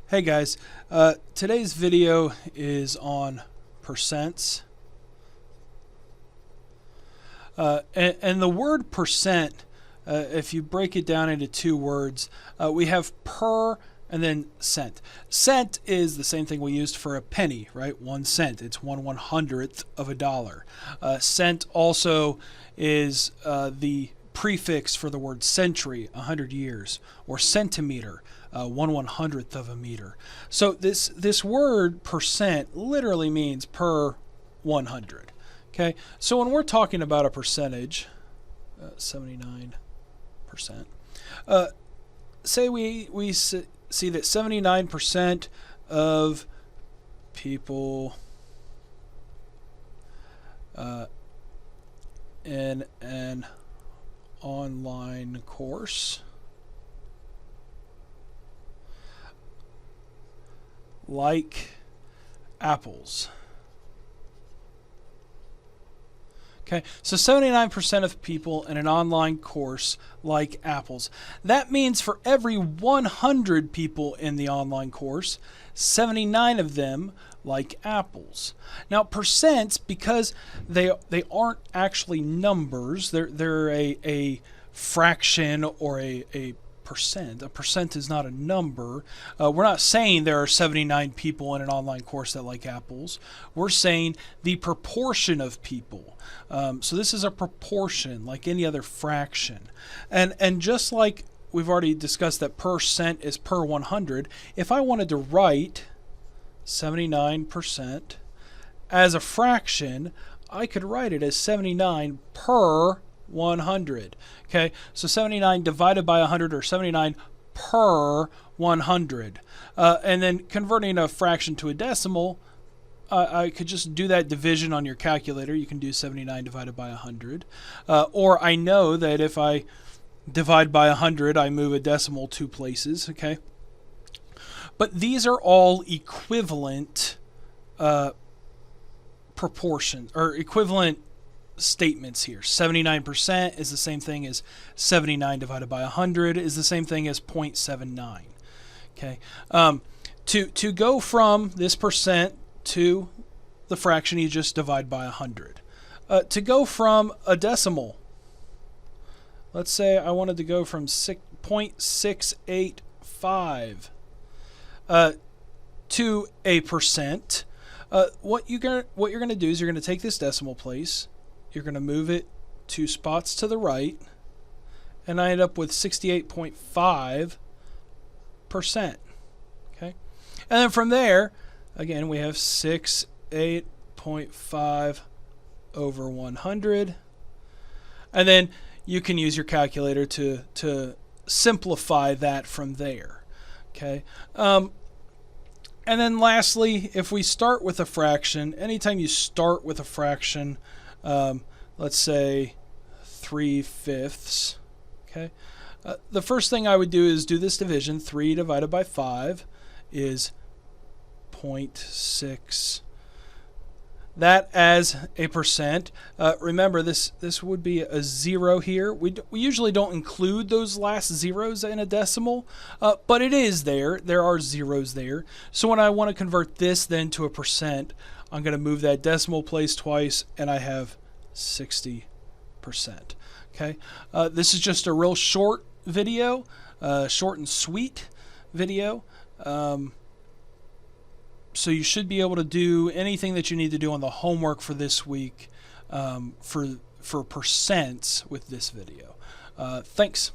Hey guys, today's video is on percents. And the word percent, if you break it down into two words, we have per and then cent. Cent is the same thing we used for a penny, right? 1 cent. It's 1/100th of a dollar. Cent also is the prefix for the word century, 100 years, or centimeter, 1/100th of a meter. So this word percent literally means per 100. Okay, so when we're talking about a percentage, 79%, say we see that 79% of people in an online course like apples. Okay, so 79% of people in an online course like apples. That means for every 100 people in the online course, 79 of them like apples. Now, percents, because they aren't actually numbers, they're a fraction or a percent. A percent is not a number. We're not saying there are 79 people in an online course that like apples. We're saying the proportion of people. So this is a proportion like any other fraction. And just like we've already discussed that percent is per 100, if I wanted to write 79% as a fraction, I could write it as 79 per 100. Okay, so 79 divided by 100, or 79 per 100. And then converting a fraction to a decimal, I could just do that division on your calculator. You can do 79 divided by 100. Or I know that if I divide by 100, I move a decimal 2 places. Okay, but these are all equivalent proportions, or equivalent statements here. 79% is the same thing as 79 divided by 100 is the same thing as 0.79. Okay, to go from this percent to the fraction, you just divide by 100. To go from a decimal, let's say I wanted to go from 0.685 to a percent. What you're gonna do is you're gonna take this decimal place, you're going to move it 2 spots to the right, and I end up with 68.5%. Okay, and then from there, again, we have 68.5 over 100, and then you can use your calculator to simplify that from there. Okay, and then lastly, if we start with a fraction, anytime you start with a fraction, let's say 3/5. Okay, the first thing I would do is do this division. 3 divided by 5 is 0.6. That as a percent. Remember, this would be a 0 here. We usually don't include those last zeros in a decimal, but it is there. There are zeros there. So when I want to convert this then to a percent, I'm going to move that decimal place twice, and I have 60%. Okay, this is just a real short video, short and sweet video. So you should be able to do anything that you need to do on the homework for this week for percents with this video. Thanks.